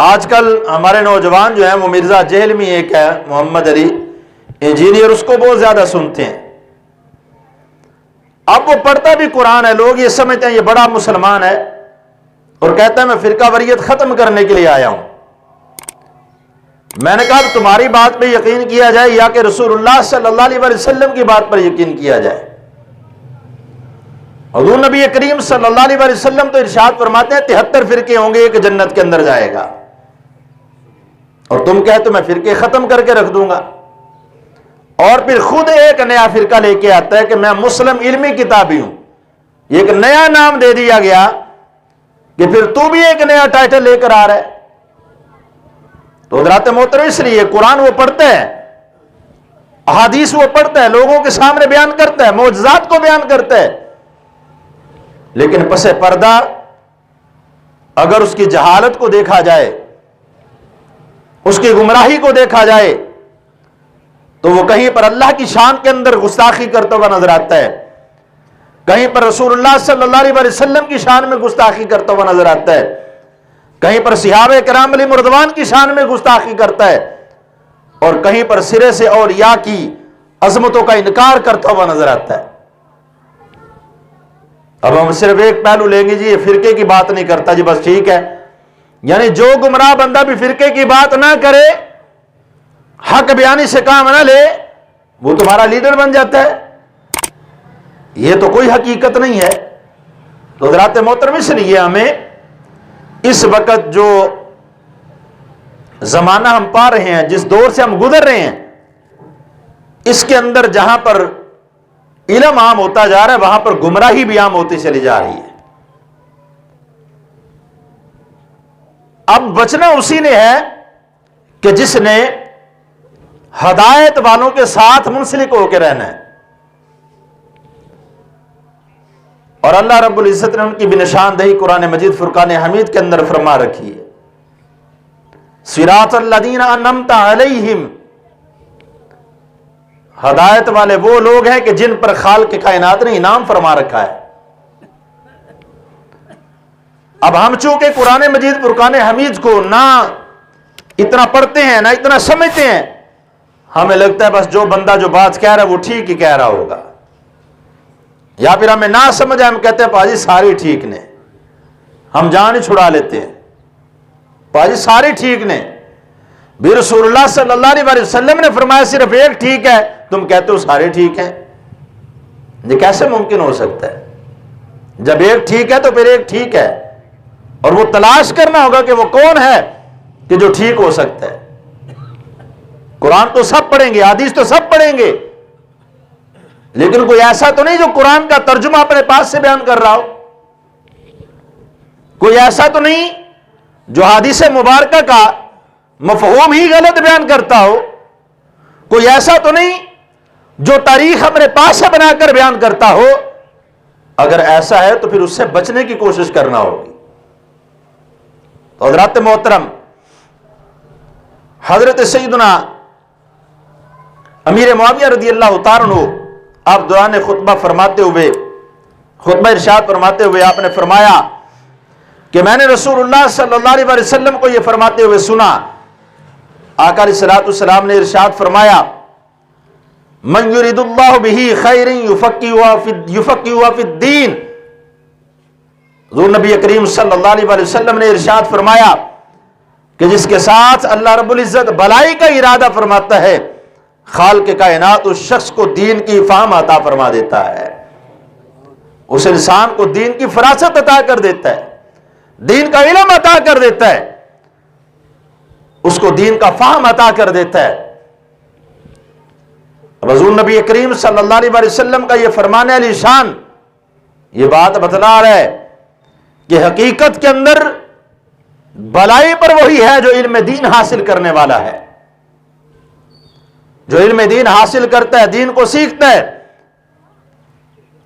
آج کل ہمارے نوجوان جو ہیں وہ مرزا جہلمی ایک ہے محمد علی انجینئر، اس کو بہت زیادہ سنتے ہیں. اب وہ پڑھتا بھی قرآن ہے، لوگ یہ سمجھتے ہیں یہ بڑا مسلمان ہے اور کہتا ہے میں فرقہ واریت ختم کرنے کے لیے آیا ہوں. میں نے کہا تمہاری بات پہ یقین کیا جائے یا کہ رسول اللہ صلی اللہ علیہ وسلم کی بات پر یقین کیا جائے؟ حضور نبی کریم صلی اللہ علیہ وسلم تو ارشاد فرماتے ہیں 73 فرقے ہوں گے، ایک جنت کے اندر جائے گا، اور تم کہتے میں فرقے ختم کر کے رکھ دوں گا. اور پھر خود ایک نیا فرقہ لے کے آتا ہے کہ میں مسلم علمی کتابی ہوں. یہ ایک نیا نام دے دیا گیا کہ پھر تو بھی ایک نیا ٹائٹل لے کر آ رہا ہے. تو حضرات محترم اس لیے قرآن وہ پڑھتا ہے، احادیث وہ پڑھتا ہے، لوگوں کے سامنے بیان کرتا ہے، معجزات کو بیان کرتا ہے، لیکن پس پردہ اگر اس کی جہالت کو دیکھا جائے، اس کی گمراہی کو دیکھا جائے، تو وہ کہیں پر اللہ کی شان کے اندر گستاخی کرتا ہوا نظر آتا ہے، کہیں پر رسول اللہ صلی اللہ علیہ وسلم کی شان میں گستاخی کرتا ہوا نظر آتا ہے، کہیں پر صحابہ کرام علیہم رضوان کی شان میں گستاخی کرتا ہے، اور کہیں پر سرے سے اولیاء کی عظمتوں کا انکار کرتا ہوا نظر آتا ہے. اب ہم صرف ایک پہلو لیں گے، جی یہ فرقے کی بات نہیں کرتا، جی بس ٹھیک ہے. یعنی جو گمراہ بندہ بھی فرقے کی بات نہ کرے، حق بیانی سے کام نہ لے، وہ تمہارا لیڈر بن جاتا ہے. یہ تو کوئی حقیقت نہیں ہے. تو حضرات محترم اس لیے ہمیں اس وقت جو زمانہ ہم پا رہے ہیں، جس دور سے ہم گزر رہے ہیں، اس کے اندر جہاں پر علم عام ہوتا جا رہا ہے وہاں پر گمراہی بھی عام ہوتی چلی جا رہی ہے. اب بچنا اسی نے ہے کہ جس نے ہدایت والوں کے ساتھ منسلک ہو کے رہنا ہے. اور اللہ رب العزت نے ان کی بھی نشاندہی قرآن مجید فرقان حمید کے اندر فرما رکھی ہے. صراط الذین انعمت علیہم، ہدایت والے وہ لوگ ہیں کہ جن پر خالق کائنات نے انعام فرما رکھا ہے. اب ہم چونکہ قرآن مجید فرقان حمید کو نہ اتنا پڑھتے ہیں نہ اتنا سمجھتے ہیں، ہمیں لگتا ہے بس جو بندہ جو بات کہہ رہا ہے وہ ٹھیک ہی کہہ رہا ہوگا، یا پھر ہمیں نہ سمجھ ہم کہتے ہیں پاجی سارے ٹھیک نے، ہم جان ہی چھڑا لیتے ہیں، پاجی سارے ٹھیک نے. بھی رسول اللہ صلی اللہ علیہ وسلم نے فرمایا صرف ایک ٹھیک ہے، تم کہتے ہو سارے ٹھیک ہیں. یہ کیسے ممکن ہو سکتا ہے؟ جب ایک ٹھیک ہے تو پھر ایک ٹھیک ہے، اور وہ تلاش کرنا ہوگا کہ وہ کون ہے کہ جو ٹھیک ہو سکتا ہے. قرآن تو سب پڑھیں گے، حدیث تو سب پڑھیں گے، لیکن کوئی ایسا تو نہیں جو قرآن کا ترجمہ اپنے پاس سے بیان کر رہا ہو، کوئی ایسا تو نہیں جو حدیث مبارکہ کا مفہوم ہی غلط بیان کرتا ہو، کوئی ایسا تو نہیں جو تاریخ اپنے پاس سے بنا کر بیان کرتا ہو. اگر ایسا ہے تو پھر اس سے بچنے کی کوشش کرنا ہوگی. تو حضرات محترم، حضرت سیدنا امیر معاویہ رضی اللہ تعالیٰ عنہ، آپ دوران خطبہ فرماتے ہوئے، خطبہ ارشاد فرماتے ہوئے آپ نے فرمایا کہ میں نے رسول اللہ صلی اللہ علیہ وسلم کو یہ فرماتے ہوئے سنا. آقا علیہ الصلوۃ والسلام نے ارشاد فرمایا من یرید اللہ بہ خیر یفقہہ فی الدین. حضور نبی کریم صلی اللہ علیہ وسلم نے ارشاد فرمایا کہ جس کے ساتھ اللہ رب العزت بلائی کا ارادہ فرماتا ہے، خالق کائنات اس شخص کو دین کی فہم عطا فرما دیتا ہے، اس انسان کو دین کی فراست عطا کر دیتا ہے، دین کا علم عطا کر دیتا ہے، اس کو دین کا فہم عطا کر دیتا ہے. اب حضور نبی کریم صلی اللہ علیہ وسلم کا یہ فرمان علی شان یہ بات بتلا رہا ہے کہ حقیقت کے اندر بلائی پر وہی ہے جو علم دین حاصل کرنے والا ہے، جو علم دین حاصل کرتا ہے، دین کو سیکھتا ہے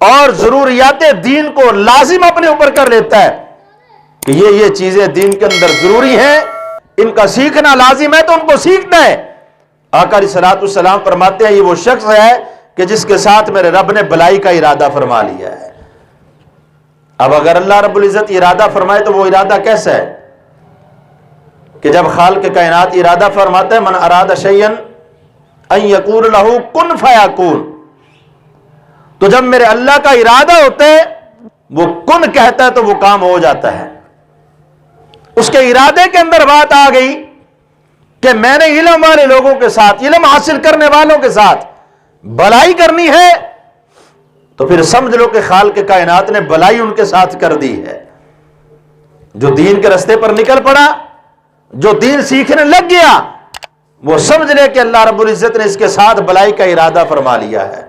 اور ضروریات دین کو لازم اپنے اوپر کر لیتا ہے کہ یہ چیزیں دین کے اندر ضروری ہیں، ان کا سیکھنا لازم ہے تو ان کو سیکھنا ہے. آقا علیہ الصلوۃ والسلام فرماتے ہیں یہ وہ شخص ہے کہ جس کے ساتھ میرے رب نے بلائی کا ارادہ فرما لیا ہے. اب اگر اللہ رب العزت ارادہ فرمائے تو وہ ارادہ کیسا ہے کہ جب خالق کائنات ارادہ فرماتا ہے من اراد شیئا ان یقول لہ کن فیکون، تو جب میرے اللہ کا ارادہ ہوتا ہے وہ کن کہتا ہے تو وہ کام ہو جاتا ہے۔ اس کے ارادے کے اندر بات آ گئی کہ میں نے علم والے لوگوں کے ساتھ، علم حاصل کرنے والوں کے ساتھ بھلائی کرنی ہے، تو پھر سمجھ لو کہ خالق کائنات نے بھلائی ان کے ساتھ کر دی ہے۔ جو دین کے رستے پر نکل پڑا، جو دین سیکھنے لگ گیا، وہ سمجھ لے کہ اللہ رب العزت نے اس کے ساتھ بھلائی کا ارادہ فرما لیا ہے۔